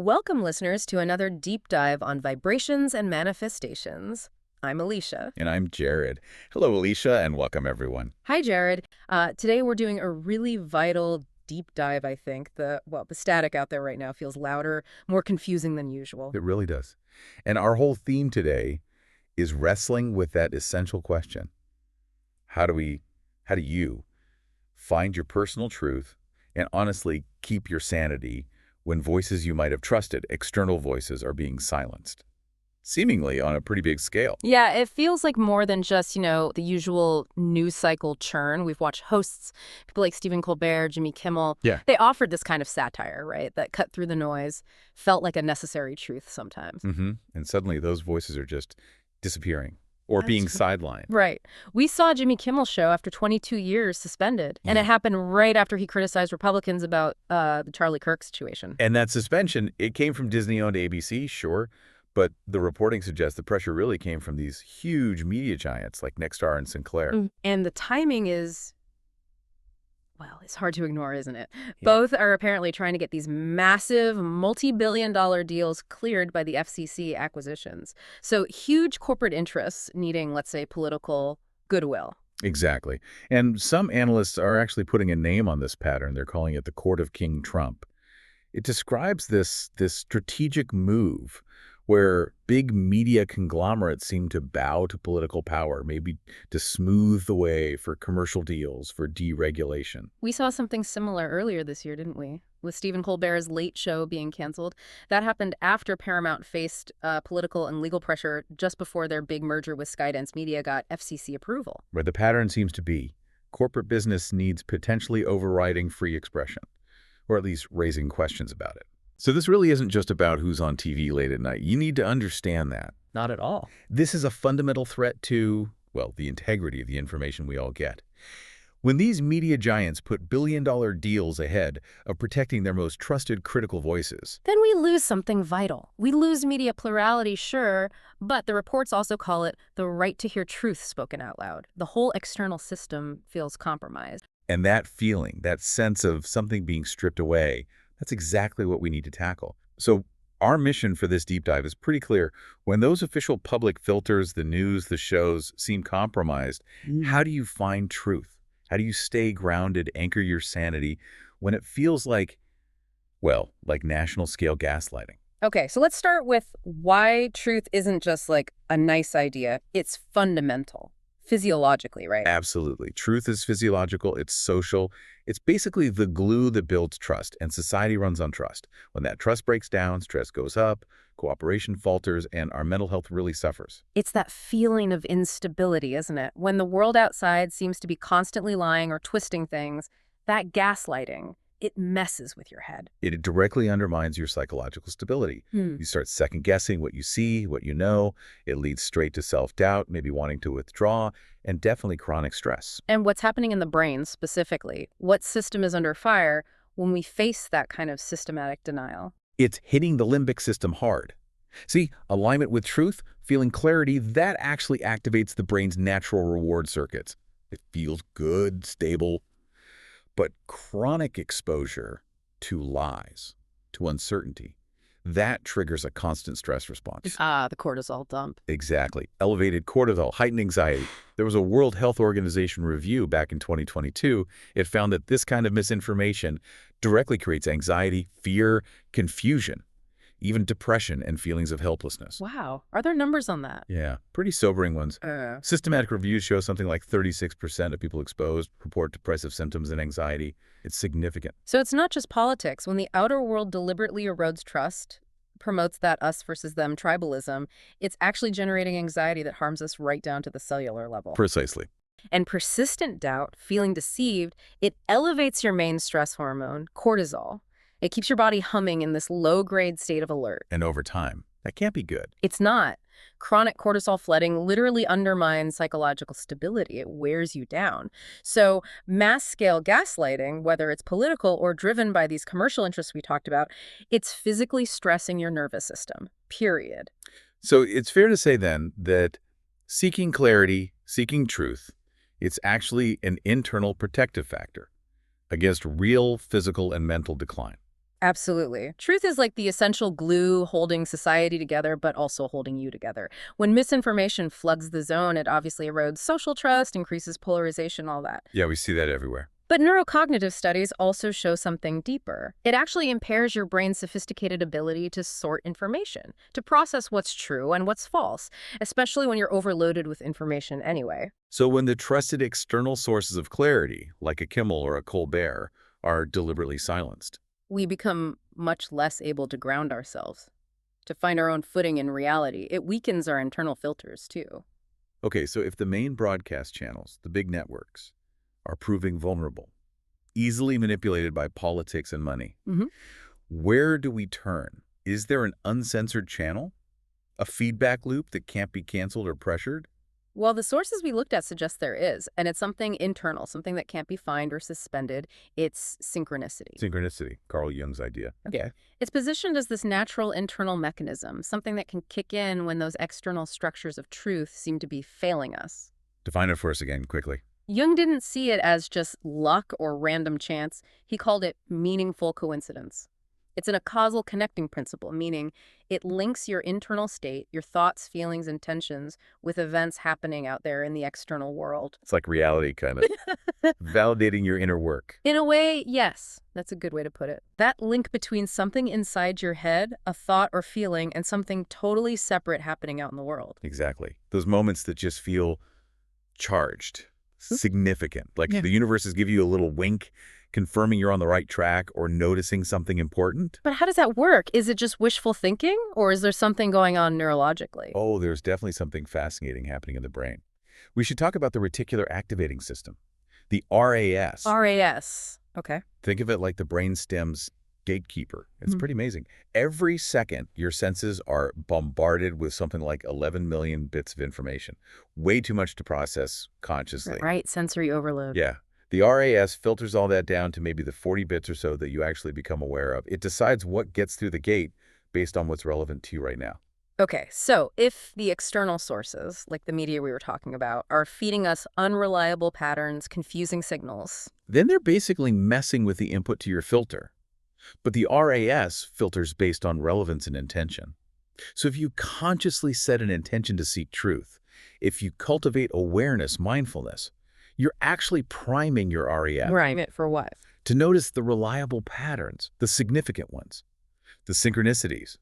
Welcome, listeners, to another deep dive on vibrations and manifestations. I'm Alicia. And I'm Jared. Hello, Alicia, and welcome, everyone. Hi, Jared. Today we're doing a really vital deep dive, I think. The static out there right now feels louder, more confusing than usual. It really does. And our whole theme today is wrestling with that essential question. How do you find your personal truth and honestly keep your sanity when voices you might have trusted, external voices, are being silenced? Seemingly on a pretty big scale. Yeah, it feels like more than just, the usual news cycle churn. We've watched hosts, people like Stephen Colbert, Jimmy Kimmel. Yeah. They offered this kind of satire, right, that cut through the noise, felt like a necessary truth sometimes. And suddenly those voices are just disappearing or being sidelined. Right. We saw Jimmy Kimmel's show after 22 years suspended, and it happened right after he criticized Republicans about the Charlie Kirk situation. And that suspension, it came from Disney-owned ABC, sure, but the reporting suggests the pressure really came from these huge media giants like Nexstar and Sinclair. And the timing is, well, it's hard to ignore, isn't it? Yeah. Both are apparently trying to get these massive multi-billion-dollar deals cleared by the FCC acquisitions. So huge corporate interests needing, let's say, political goodwill. Exactly. And some analysts are actually putting a name on this pattern. They're calling it the Court of King Trump. It describes this strategic move where big media conglomerates seem to bow to political power, maybe to smooth the way for commercial deals, for deregulation. We saw something similar earlier this year, didn't we? With Stephen Colbert's Late Show being canceled. That happened after Paramount faced political and legal pressure just before their big merger with Skydance Media got FCC approval. Where the pattern seems to be, corporate business needs potentially overriding free expression, or at least raising questions about it. So this really isn't just about who's on TV late at night. You need to understand that. Not at all. This is a fundamental threat to, well, the integrity of the information we all get. When these media giants put billion-dollar deals ahead of protecting their most trusted critical voices, then we lose something vital. We lose media plurality, sure, but the reports also call it the right to hear truth spoken out loud. The whole external system feels compromised. And that feeling, that sense of something being stripped away, that's exactly what we need to tackle. So our mission for this deep dive is pretty clear. When those official public filters, the news, the shows, seem compromised, how do you find truth? How do you stay grounded, anchor your sanity when it feels like, well, like national-scale gaslighting? Okay, so let's start with why truth isn't just like a nice idea. It's fundamental. Physiologically, right? Absolutely. Truth is physiological. It's social. It's basically the glue that builds trust, and society runs on trust. When that trust breaks down, stress goes up, cooperation falters, and our mental health really suffers. It's that feeling of instability, isn't it? When the world outside seems to be constantly lying or twisting things, that gaslighting, it messes with your head. It directly undermines your psychological stability. You start second-guessing what you see, what you know. It leads straight to self-doubt, maybe wanting to withdraw, and definitely chronic stress. And what's happening in the brain specifically? What system is under fire when we face that kind of systematic denial? It's hitting the limbic system hard. See, alignment with truth, feeling clarity, that actually activates the brain's natural reward circuits. It feels good, stable. But chronic exposure to lies, to uncertainty, that triggers a constant stress response. The cortisol dump. Exactly. Elevated cortisol, heightened anxiety. There was a World Health Organization review back in 2022. It found that this kind of misinformation directly creates anxiety, fear, confusion, even depression and feelings of helplessness. Wow. Are there numbers on that? Yeah, pretty sobering ones. Systematic reviews show something like 36% of people exposed report depressive symptoms and anxiety. It's significant. So it's not just politics. When the outer world deliberately erodes trust, promotes that us versus them tribalism, it's actually generating anxiety that harms us right down to the cellular level. Precisely. And persistent doubt, feeling deceived, it elevates your main stress hormone, cortisol. It keeps your body humming in this low-grade state of alert. And over time, that can't be good. It's not. Chronic cortisol flooding literally undermines psychological stability. It wears you down. So mass-scale gaslighting, whether it's political or driven by these commercial interests we talked about, it's physically stressing your nervous system, period. So it's fair to say then that seeking clarity, seeking truth, it's actually an internal protective factor against real physical and mental decline. Absolutely. Truth is like the essential glue holding society together, but also holding you together. When misinformation floods the zone, it obviously erodes social trust, increases polarization, all that. Yeah, we see that everywhere. But neurocognitive studies also show something deeper. It actually impairs your brain's sophisticated ability to sort information, to process what's true and what's false, especially when you're overloaded with information anyway. So when the trusted external sources of clarity, like a Kimmel or a Colbert, are deliberately silenced. We become much less able to ground ourselves, to find our own footing in reality. It weakens our internal filters, too. Okay, so if the main broadcast channels, the big networks, are proving vulnerable, easily manipulated by politics and money, Mhm. where do we turn? Is there an uncensored channel? A feedback loop that can't be canceled or pressured? Well, the sources we looked at suggest there is, and it's something internal, something that can't be fined or suspended. It's synchronicity. Synchronicity, Carl Jung's idea. Okay. It's positioned as this natural internal mechanism, something that can kick in when those external structures of truth seem to be failing us. Define it for us again, quickly. Jung didn't see it as just luck or random chance. He called it meaningful coincidence. It's in a causal connecting principle, meaning it links your internal state, your thoughts, feelings, intentions, with events happening out there in the external world. It's like reality, kind of. Validating your inner work. In a way, yes, that's a good way to put it. That link between something inside your head, a thought or feeling, and something totally separate happening out in the world. Exactly. Those moments that just feel charged, significant. Like the universe is giving you a little wink, confirming you're on the right track or noticing something important. But how does that work? Is it just wishful thinking, or is there something going on neurologically? Oh, there's definitely something fascinating happening in the brain. We should talk about the Reticular Activating System, the RAS. RAS. Okay. Think of it like the brainstem's gatekeeper. It's pretty amazing. Every second, your senses are bombarded with something like 11 million bits of information. Way too much to process consciously. Right, sensory overload. Yeah. The RAS filters all that down to maybe the 40 bits or so that you actually become aware of. It decides what gets through the gate based on what's relevant to you right now. Okay, so if the external sources, like the media we were talking about, are feeding us unreliable patterns, confusing signals. Then they're basically messing with the input to your filter. But the RAS filters based on relevance and intention. So if you consciously set an intention to seek truth, if you cultivate awareness, mindfulness, you're actually priming your RAS. Right. For what? To notice the reliable patterns, the significant ones, the synchronicities.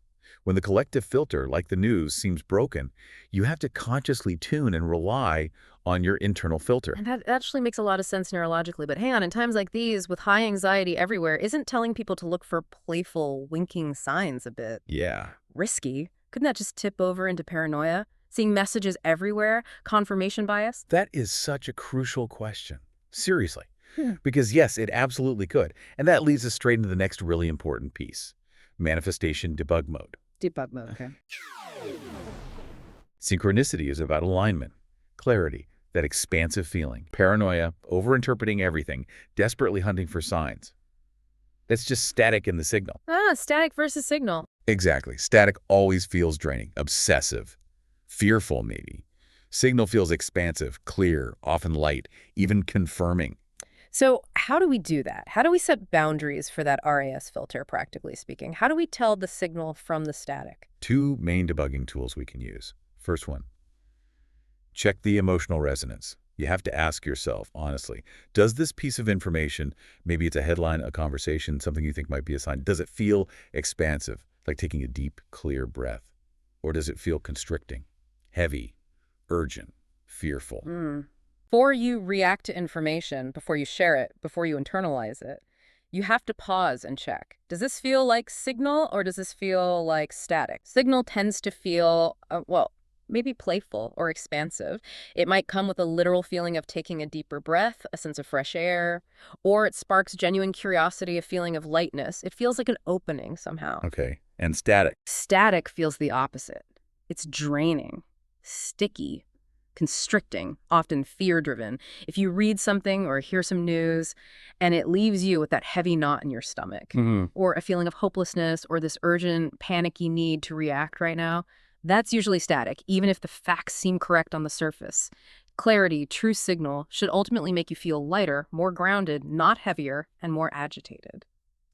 When the collective filter, like the news, seems broken, you have to consciously tune and rely on your internal filter. And that actually makes a lot of sense neurologically. But hang on, in times like these, with high anxiety everywhere, isn't telling people to look for playful, winking signs a bit Yeah. risky? Couldn't that just tip over into paranoia? Seeing messages everywhere, confirmation bias? That is such a crucial question. Seriously. Because yes, it absolutely could. And that leads us straight into the next really important piece. Manifestation debug mode. Debug mode, okay. Synchronicity is about alignment, clarity, that expansive feeling, paranoia, overinterpreting everything, desperately hunting for signs. That's just static in the signal. Static versus signal. Exactly. Static always feels draining, obsessive, fearful maybe. Signal feels expansive, clear, often light, even confirming. So how do we do that? How do we set boundaries for that RAS filter, practically speaking? How do we tell the signal from the static? Two main debugging tools we can use. First one, check the emotional resonance. You have to ask yourself, honestly, does this piece of information, maybe it's a headline, a conversation, something you think might be a sign, does it feel expansive, like taking a deep, clear breath? Or does it feel constricting, heavy, urgent, fearful? Before you react to information, before you share it, before you internalize it, you have to pause and check. Does this feel like signal or does this feel like static? Signal tends to feel, maybe playful or expansive. It might come with a literal feeling of taking a deeper breath, a sense of fresh air, or it sparks genuine curiosity, a feeling of lightness. It feels like an opening somehow. Okay, and static. Static feels the opposite. It's draining, sticky, constricting, often fear-driven. If you read something or hear some news and it leaves you with that heavy knot in your stomach or a feeling of hopelessness or this urgent, panicky need to react right now, that's usually static, even if the facts seem correct on the surface. Clarity, true signal, should ultimately make you feel lighter, more grounded, not heavier, and more agitated.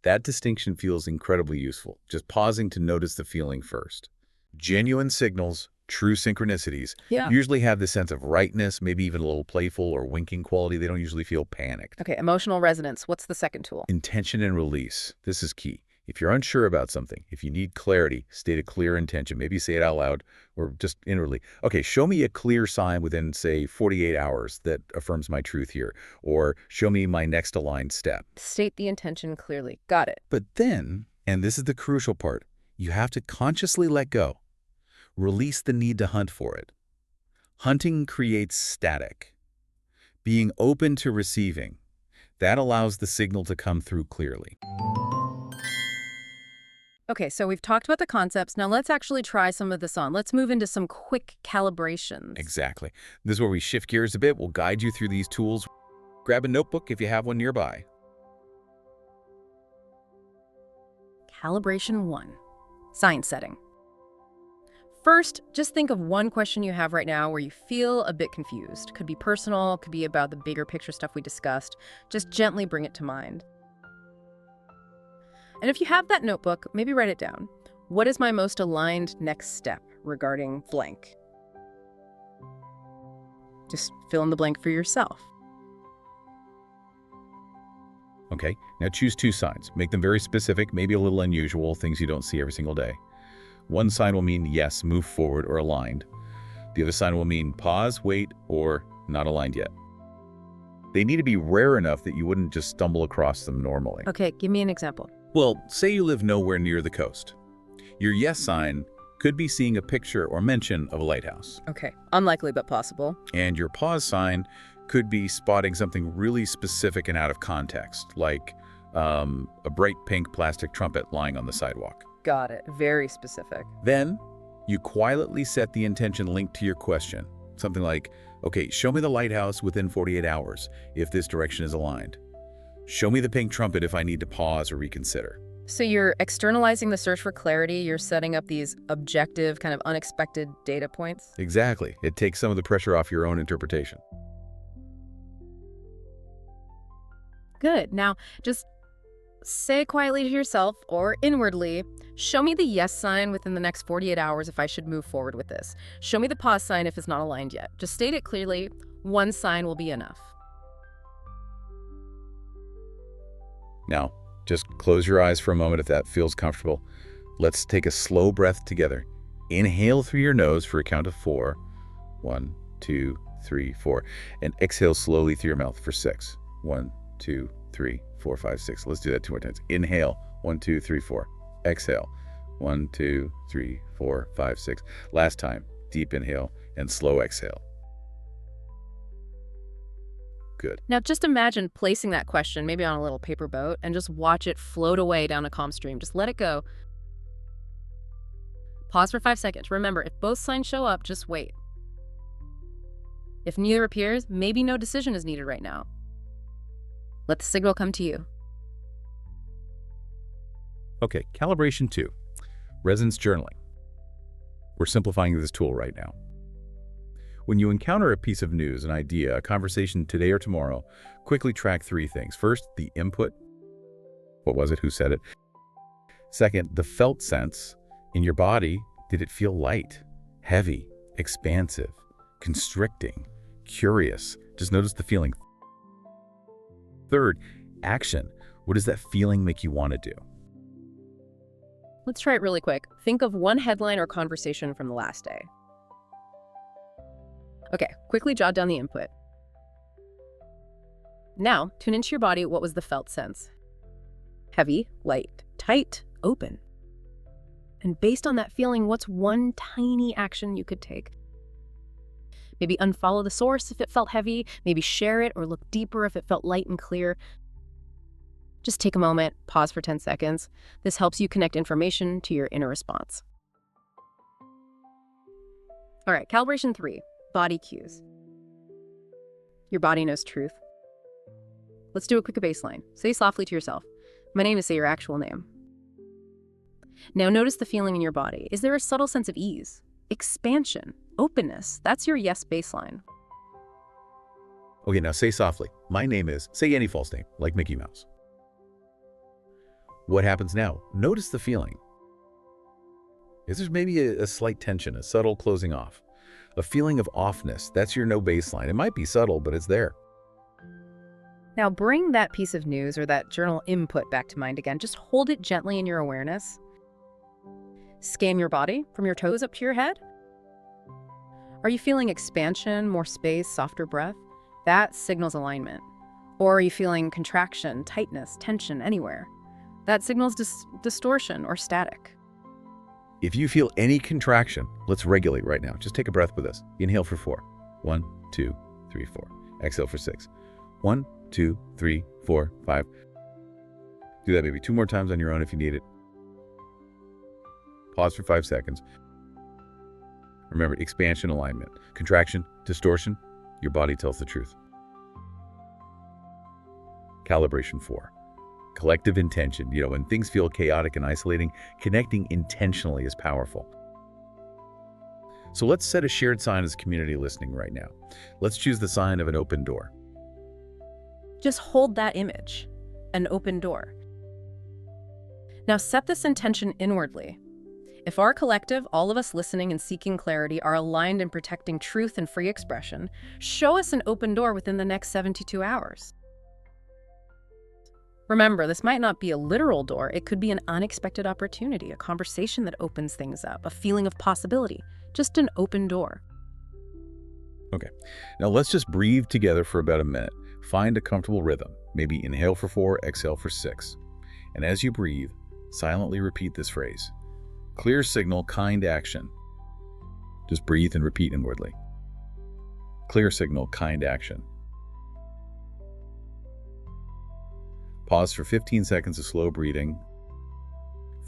That distinction feels incredibly useful, just pausing to notice the feeling first. Genuine signals, true synchronicities, Yeah. usually have this sense of rightness, maybe even a little playful or winking quality. They don't usually feel panicked. Okay, emotional resonance. What's the second tool? Intention and release. This is key. If you're unsure about something, if you need clarity, state a clear intention. Maybe say it out loud or just inwardly. Okay, show me a clear sign within, say, 48 hours that affirms my truth here. Or show me my next aligned step. State the intention clearly. Got it. But then, and this is the crucial part, you have to consciously let go. Release the need to hunt for it. Hunting creates static. Being open to receiving, that allows the signal to come through clearly. Okay, so we've talked about the concepts. Now let's actually try some of this on. Let's move into some quick calibrations. Exactly. This is where we shift gears a bit. We'll guide you through these tools. Grab a notebook if you have one nearby. Calibration 1. Sign setting. First, just think of one question you have right now where you feel a bit confused. Could be personal, could be about the bigger picture stuff we discussed. Just gently bring it to mind. And if you have that notebook, maybe write it down. What is my most aligned next step regarding blank? Just fill in the blank for yourself. Okay, now choose two signs. Make them very specific, maybe a little unusual, things you don't see every single day. One sign will mean yes, move forward, or aligned. The other sign will mean pause, wait, or not aligned yet. They need to be rare enough that you wouldn't just stumble across them normally. Okay, give me an example. Well, say you live nowhere near the coast. Your yes sign could be seeing a picture or mention of a lighthouse. Okay, unlikely but possible. And your pause sign could be spotting something really specific and out of context, like a bright pink plastic trumpet lying on the sidewalk. Got it. Very specific. Then, you quietly set the intention linked to your question. Something like, okay, show me the lighthouse within 48 hours if this direction is aligned. Show me the pink trumpet if I need to pause or reconsider. So you're externalizing the search for clarity. You're setting up these objective, kind of unexpected data points. Exactly. It takes some of the pressure off your own interpretation. Good. Now, just say quietly to yourself or inwardly, show me the yes sign within the next 48 hours if I should move forward with this. Show me the pause sign if it's not aligned yet. Just state it clearly. One sign will be enough. Now, just close your eyes for a moment if that feels comfortable. Let's take a slow breath together. Inhale through your nose for a count of 4. 1, 2, 3, 4. And exhale slowly through your mouth for 6. 1, 2, 3, 4, 5, 6. Let's do that 2 more times. Inhale. 1, 2, 3, 4. Exhale. 1, 2, 3, 4, 5, 6. Last time. Deep inhale and slow exhale. Good. Now just imagine placing that question maybe on a little paper boat and just watch it float away down a calm stream. Just let it go. Pause for 5 seconds. Remember, if both signs show up, just wait. If neither appears, maybe no decision is needed right now. Let the signal come to you. Okay, calibration 2. Resonance journaling. We're simplifying this tool right now. When you encounter a piece of news, an idea, a conversation today or tomorrow, quickly track 3 things. First, the input. What was it? Who said it? Second, the felt sense. In your body, did it feel light, heavy, expansive, constricting, curious? Just notice the feeling. Third, action. What does that feeling make you want to do? Let's try it really quick. Think of one headline or conversation from the last day. Okay, quickly jot down the input. Now, tune into your body. What was the felt sense? Heavy, light, tight, open. And based on that feeling, what's one tiny action you could take? Maybe unfollow the source if it felt heavy, maybe share it or look deeper if it felt light and clear. Just take a moment, pause for 10 seconds. This helps you connect information to your inner response. All right, calibration 3. Body cues. Your body knows truth. Let's do a quick baseline. Say softly to yourself, my name is, say your actual name. Now notice the feeling in your body. Is there a subtle sense of ease, expansion, openness? That's your yes baseline. Okay, now say softly, my name is, say any false name, like Mickey Mouse. What happens now? Notice the feeling. Is there maybe a slight tension, a subtle closing off? A feeling of offness. That's your no baseline. It might be subtle, but it's there. Now bring that piece of news or that journal input back to mind again. Just hold it gently in your awareness. Scan your body from your toes up to your head. Are you feeling expansion, more space, softer breath? That signals alignment. Or are you feeling contraction, tightness, tension anywhere? That signals distortion or static. If you feel any contraction, let's regulate right now. Just take a breath with us. Inhale for 4. 1, 2, 3, 4. Exhale for 6. 1, 2, 3, 4, 5. Do that maybe 2 more times on your own if you need it. Pause for 5 seconds. Remember, expansion, alignment. Contraction, distortion, your body tells the truth. Calibration 4. Collective intention. When things feel chaotic and isolating, connecting intentionally is powerful. So let's set a shared sign as a community listening right now. Let's choose the sign of an open door. Just hold that image, an open door. Now set this intention inwardly. If our collective, all of us listening and seeking clarity, are aligned in protecting truth and free expression, show us an open door within the next 72 hours. Remember, this might not be a literal door. It could be an unexpected opportunity, a conversation that opens things up, a feeling of possibility, just an open door. Okay, now let's just breathe together for about a minute. Find a comfortable rhythm. Maybe inhale for 4, exhale for 6. And as you breathe, silently repeat this phrase. Clear signal, kind action. Just breathe and repeat inwardly. Clear signal, kind action. Pause for 15 seconds of slow breathing.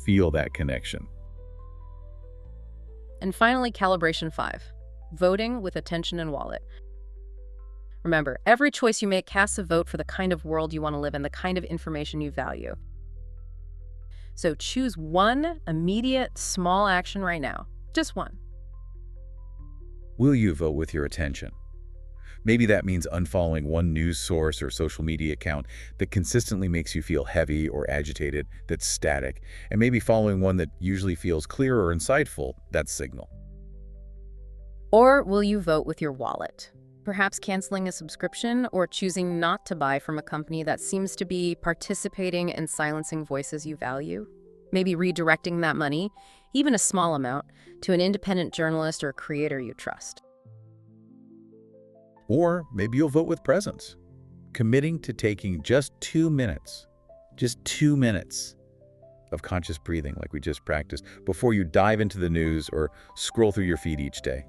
Feel that connection. And finally, calibration 5. Voting with attention and wallet. Remember, every choice you make casts a vote for the kind of world you want to live in, the kind of information you value. So choose one immediate, small action right now. Just one. Will you vote with your attention? Maybe that means unfollowing one news source or social media account that consistently makes you feel heavy or agitated, that's static, and maybe following one that usually feels clear or insightful, that's signal. Or will you vote with your wallet? Perhaps canceling a subscription or choosing not to buy from a company that seems to be participating in silencing voices you value. Maybe redirecting that money, even a small amount, to an independent journalist or creator you trust. Or maybe you'll vote with presence, committing to taking just 2 minutes of conscious breathing like we just practiced before you dive into the news or scroll through your feed each day.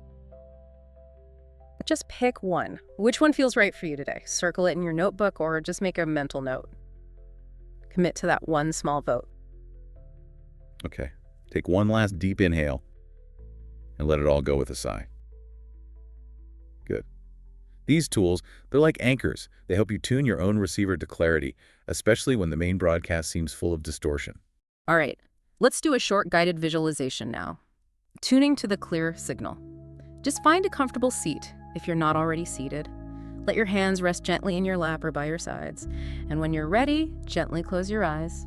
Just pick one. Which one feels right for you today? Circle it in your notebook or just make a mental note. Commit to that one small vote. Okay, take one last deep inhale and let it all go with a sigh. Good. These tools, they're like anchors. They help you tune your own receiver to clarity, especially when the main broadcast seems full of distortion. All right, let's do a short guided visualization now. Tuning to the clear signal. Just find a comfortable seat if you're not already seated. Let your hands rest gently in your lap or by your sides. And when you're ready, gently close your eyes.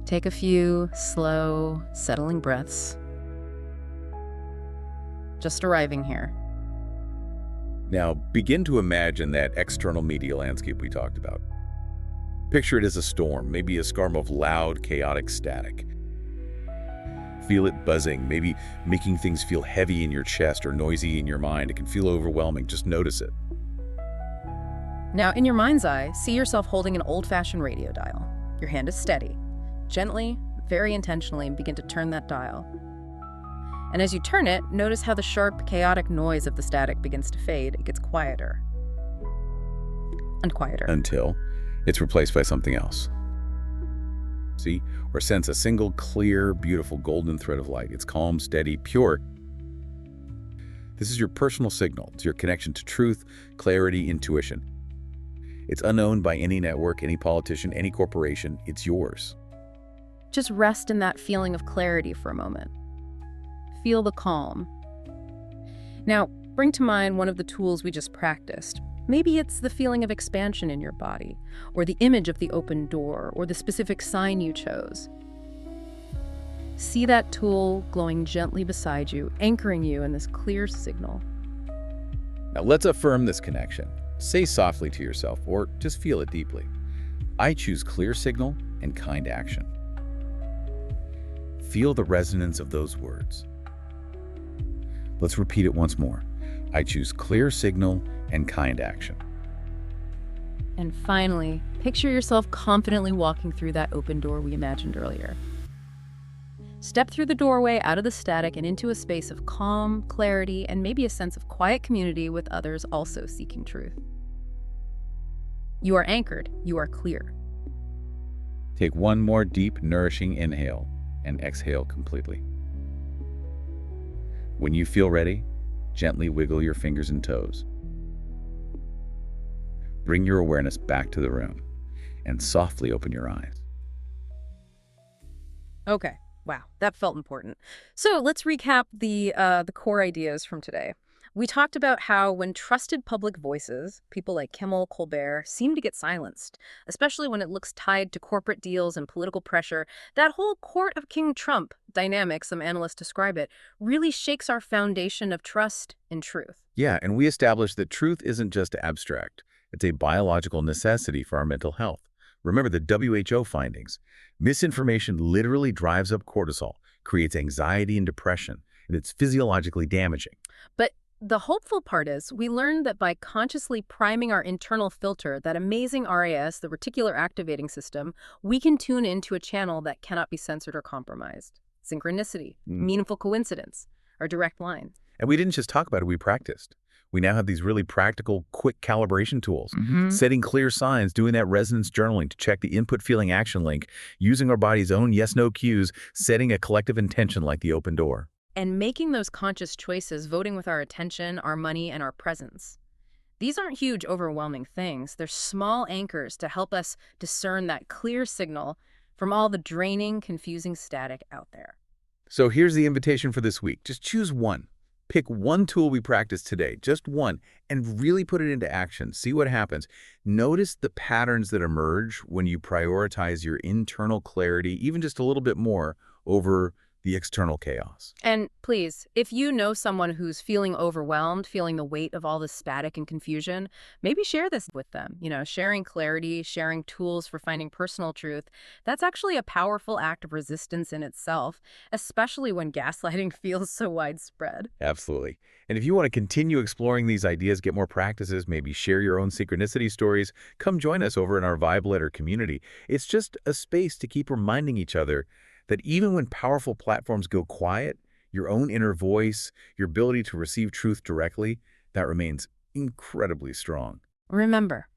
Take a few slow, settling breaths. Just arriving here. Now, begin to imagine that external media landscape we talked about. Picture it as a storm, maybe a storm of loud, chaotic static. Feel it buzzing, maybe making things feel heavy in your chest or noisy in your mind. It can feel overwhelming. Just notice it. Now, in your mind's eye, see yourself holding an old-fashioned radio dial. Your hand is steady. Gently, very intentionally, begin to turn that dial. And as you turn it, notice how the sharp, chaotic noise of the static begins to fade. It gets quieter and quieter. Until it's replaced by something else. See? Or sense a single, clear, beautiful golden thread of light. It's calm, steady, pure. This is your personal signal. It's your connection to truth, clarity, intuition. It's unknown by any network, any politician, any corporation. It's yours. Just rest in that feeling of clarity for a moment. Feel the calm. Now, bring to mind one of the tools we just practiced. Maybe it's the feeling of expansion in your body, or the image of the open door, or the specific sign you chose. See that tool glowing gently beside you, anchoring you in this clear signal. Now let's affirm this connection. Say softly to yourself, or just feel it deeply. I choose clear signal and kind action. Feel the resonance of those words. Let's repeat it once more. I choose clear signal and kind action. And finally, picture yourself confidently walking through that open door we imagined earlier. Step through the doorway out of the static and into a space of calm, clarity, and maybe a sense of quiet community with others also seeking truth. You are anchored. You are clear. Take one more deep, nourishing inhale and exhale completely. When you feel ready, gently wiggle your fingers and toes. Bring your awareness back to the room and softly open your eyes. Okay. Wow, that felt important. So let's recap the core ideas from today. We talked about how when trusted public voices, people like Kimmel, Colbert, seem to get silenced, especially when it looks tied to corporate deals and political pressure. That whole court of King Trump dynamic, some analysts describe it, really shakes our foundation of trust in truth. Yeah, and we established that truth isn't just abstract. It's a biological necessity for our mental health. Remember the WHO findings. Misinformation literally drives up cortisol, creates anxiety and depression, and it's physiologically damaging. But the hopeful part is we learned that by consciously priming our internal filter, that amazing RAS, the Reticular Activating System, we can tune into a channel that cannot be censored or compromised. Synchronicity, meaningful coincidence, or direct line. And we didn't just talk about it, we practiced. We now have these really practical, quick calibration tools, setting clear signs, doing that resonance journaling to check the input feeling action link, using our body's own yes-no cues, setting a collective intention like the open door. And making those conscious choices, voting with our attention, our money, and our presence. These aren't huge, overwhelming things. They're small anchors to help us discern that clear signal from all the draining, confusing static out there. So here's the invitation for this week. Just choose one. Pick one tool we practiced today, just one, and really put it into action. See what happens. Notice the patterns that emerge when you prioritize your internal clarity, even just a little bit more, over the external chaos. And please, if you know someone who's feeling overwhelmed, feeling the weight of all this static and confusion, maybe share this with them. Sharing clarity, sharing tools for finding personal truth, that's actually a powerful act of resistance in itself, especially when gaslighting feels so widespread. Absolutely. And if you want to continue exploring these ideas, get more practices, maybe share your own synchronicity stories, come join us over in our Vibe Letter community. It's just a space to keep reminding each other that even when powerful platforms go quiet, your own inner voice, your ability to receive truth directly, that remains incredibly strong. Remember,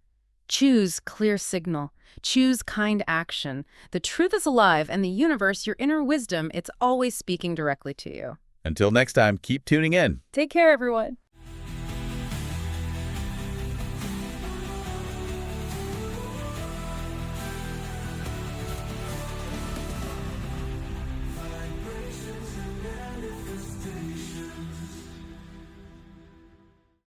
choose clear signal, choose kind action. The truth is alive, and the universe, your inner wisdom, it's always speaking directly to you. Until next time, keep tuning in. Take care, everyone.